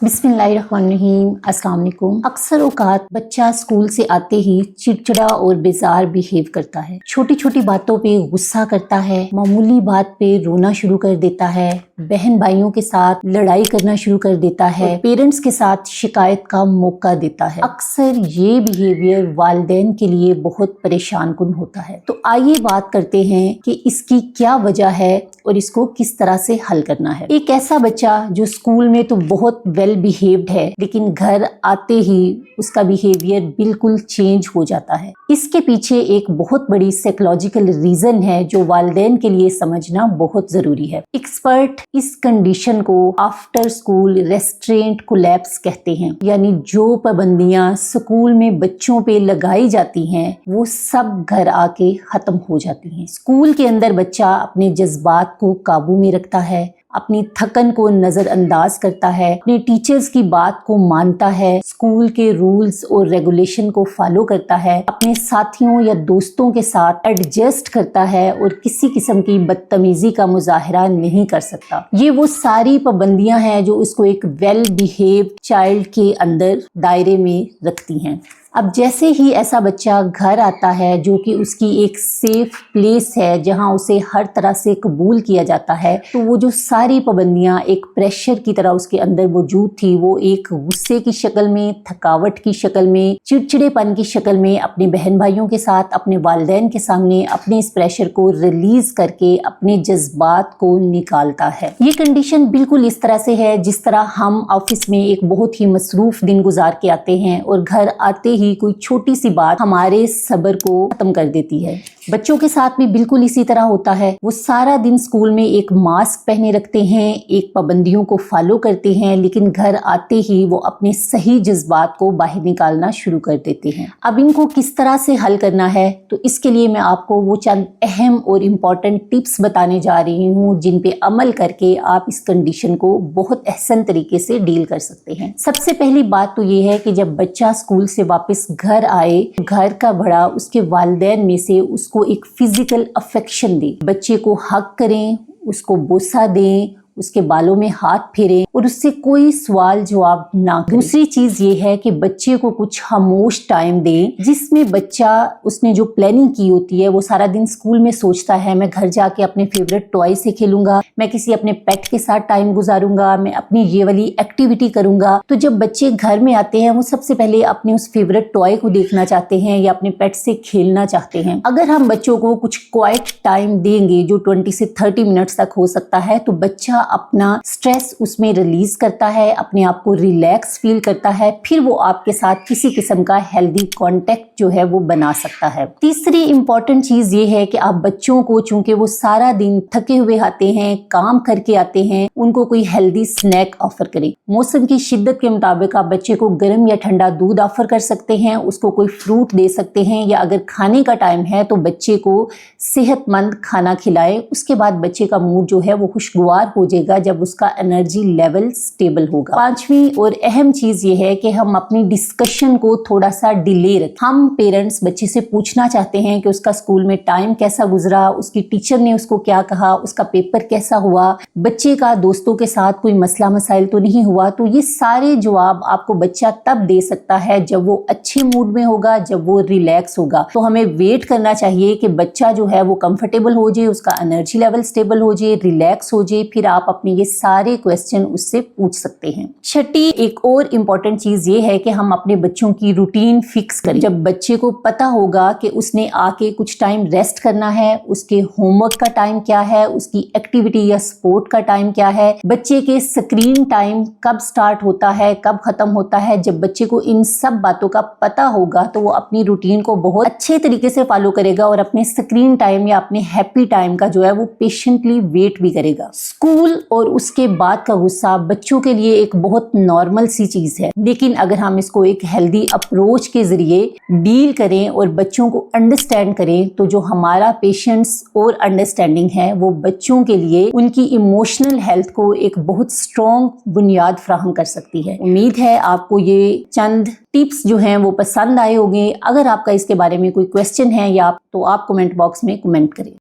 बिस्मिल्लाहिर्रहमानिर्रहीम। अस्सलाम वालेकुम। अक्सर औकात बच्चा स्कूल से आते ही चिड़चिड़ा और बेजार बिहेव करता है। छोटी छोटी बातों पे गुस्सा करता है, मामूली बात पे रोना शुरू कर देता है, बहन भाइयों के साथ लड़ाई करना शुरू कर देता है, पेरेंट्स के साथ शिकायत का मौका देता है। अक्सर ये बिहेवियर वालिदैन के लिए बहुत परेशान कुन होता है। तो आइए बात करते हैं कि इसकी क्या वजह है और इसको किस तरह से हल करना है। एक ऐसा बच्चा जो स्कूल में तो बहुत वेल बिहेव्ड है, लेकिन घर आते ही उसका बिहेवियर बिल्कुल चेंज हो जाता है। इसके पीछे एक बहुत बड़ी साइकोलॉजिकल रीजन है जो वालिदैन के लिए समझना बहुत जरूरी है। एक्सपर्ट इस कंडीशन को आफ्टर स्कूल रेस्ट्रेंट कोलैप्स कहते हैं, यानी जो पाबंदियां स्कूल में बच्चों पे लगाई जाती हैं वो सब घर आके खत्म हो जाती हैं। स्कूल के अंदर बच्चा अपने जज्बात को काबू में रखता है, अपनी थकन को नजरअंदाज करता है, अपने टीचर्स की बात को मानता है, स्कूल के रूल्स और रेगुलेशन को फॉलो करता है, अपने साथियों या दोस्तों के साथ एडजस्ट करता है और किसी किस्म की बदतमीजी का मुजाहरा नहीं कर सकता। ये वो सारी पाबंदियां हैं जो उसको एक वेल बिहेव्ड चाइल्ड के अंदर दायरे में रखती हैं। अब जैसे ही ऐसा बच्चा घर आता है जो कि उसकी एक सेफ प्लेस है जहां उसे हर तरह से कबूल किया जाता है, तो वो जो सारी पाबंदियां एक प्रेशर की तरह उसके अंदर मौजूद थी वो एक गुस्से की शक्ल में, थकावट की शक्ल में, चिड़चिड़ेपन की शक्ल में अपने बहन भाइयों के साथ, अपने वालिदैन के सामने अपने इस प्रेशर को रिलीज करके अपने जज्बात को निकालता है। ये कंडीशन बिल्कुल इस तरह से है जिस तरह हम ऑफिस में एक बहुत ही मसरूफ दिन गुजार के आते हैं और घर आते ही कोई छोटी सी बात हमारे सब्र को खत्म कर देती है। बच्चों के साथ भी बिल्कुल इसी तरह होता है। वो सारा दिन स्कूल में एक मास्क पहने रखते हैं, एक पाबंदियों को फॉलो करते हैं, लेकिन घर आते ही वो अपने सही जज्बात को बाहर निकालना शुरू कर देते हैं। अब इनको किस तरह से हल करना है, तो इसके लिए मैं आपको वो चंद अहम और इम्पोर्टेंट टिप्स बताने जा रही हूँ जिन पे अमल करके आप इस कंडीशन को बहुत अहसन तरीके से डील कर सकते हैं। सबसे पहली बात तो ये है कि जब बच्चा स्कूल से वापस घर आए, घर का बड़ा उसके वालिदैन में से उसको एक फिजिकल अफेक्शन दे। बच्चे को हग करें, उसको बोसा दें, उसके बालों में हाथ फेरें और उससे कोई सवाल जवाब ना करें। दूसरी चीज ये है कि बच्चे को कुछ खामोश टाइम दें जिसमें बच्चा उसने जो प्लानिंग की होती है वो सारा दिन स्कूल में सोचता है मैं घर जाके अपने फेवरेट टॉय से खेलूंगा, मैं किसी अपने पेट के साथ टाइम गुजारूंगा, मैं अपनी ये वाली एक्टिविटी करूंगा। तो जब बच्चे घर में आते हैं वो सबसे पहले अपने उस फेवरेट टॉय को देखना चाहते हैं या अपने पेट से खेलना चाहते हैं। अगर हम बच्चों को कुछ क्वाइट टाइम देंगे जो 20 से 30 मिनट्स तक हो सकता है, तो बच्चा अपना स्ट्रेस उसमें रिलीज करता है, अपने आप को रिलैक्स फील करता है, फिर वो आपके साथ किसी किस्म का हेल्दी कांटेक्ट जो है वो बना सकता है। तीसरी इंपॉर्टेंट चीज ये है कि आप बच्चों को, चूंकि वो सारा दिन थके हुए आते हैं, काम करके आते हैं, उनको कोई हेल्दी स्नैक ऑफर करें। मौसम की शिद्दत के मुताबिक आप बच्चे को गर्म या ठंडा दूध ऑफर कर सकते हैं, उसको कोई फ्रूट दे सकते हैं, या अगर खाने का टाइम है तो बच्चे को सेहतमंद खाना खिलाएं। उसके बाद बच्चे का मूड जो है वो खुशगवार हो जाएगा जब उसका एनर्जी लेवल स्टेबल होगा। पांचवी और अहम चीज ये है कि हम अपनी डिस्कशन को थोड़ा सा डिले रखें। हम पेरेंट्स बच्चे से पूछना चाहते हैं कि उसका स्कूल में टाइम कैसा गुजरा, उसकी टीचर ने उसको क्या कहा, उसका पेपर कैसा हुआ, बच्चे का दोस्तों के साथ कोई मसला मसाइल तो नहीं हुआ। तो ये सारे जवाब आपको बच्चा तब दे सकता है जब वो अच्छे मूड में होगा, जब वो रिलैक्स होगा। तो हमें वेट करना चाहिए कि बच्चा जो है वो कंफर्टेबल हो जाए, उसका एनर्जी लेवल स्टेबल हो जाए, रिलैक्स हो जाए, फिर आप अपने ये सारे क्वेश्चन उससे पूछ सकते हैं। छठी एक और इम्पोर्टेंट चीज ये है कि हम अपने बच्चों की रूटीन फिक्स करें। जब बच्चे को पता होगा कि उसने आके कुछ टाइम रेस्ट करना है, उसके होमवर्क का टाइम क्या है, उसकी एक्टिविटी या स्पोर्ट का टाइम क्या है, बच्चे के स्क्रीन टाइम कब स्टार्ट होता है, कब खत्म होता है, जब बच्चे को इन सब बातों का पता होगा तो वो अपनी रूटीन को बहुत अच्छे तरीके से फॉलो करेगा और अपने स्क्रीन टाइम या अपने हैप्पी टाइम का जो है वो पेशेंटली वेट भी करेगा। स्कूल और उसके बाद का गुस्सा बच्चों के लिए एक बहुत नॉर्मल सी चीज है, लेकिन अगर हम इसको एक हेल्दी अप्रोच के जरिए डील करें और बच्चों को अंडरस्टैंड करें तो जो हमारा पेशेंस और अंडरस्टैंडिंग है वो बच्चों के लिए उनकी इमोशनल हेल्थ को एक बहुत स्ट्रॉन्ग बुनियाद फराहम कर सकती है। उम्मीद है आपको ये चंद टिप्स जो हैं वो पसंद आए होंगे। अगर आपका इसके बारे में कोई क्वेश्चन है या तो आप कमेंट बॉक्स में कमेंट करें।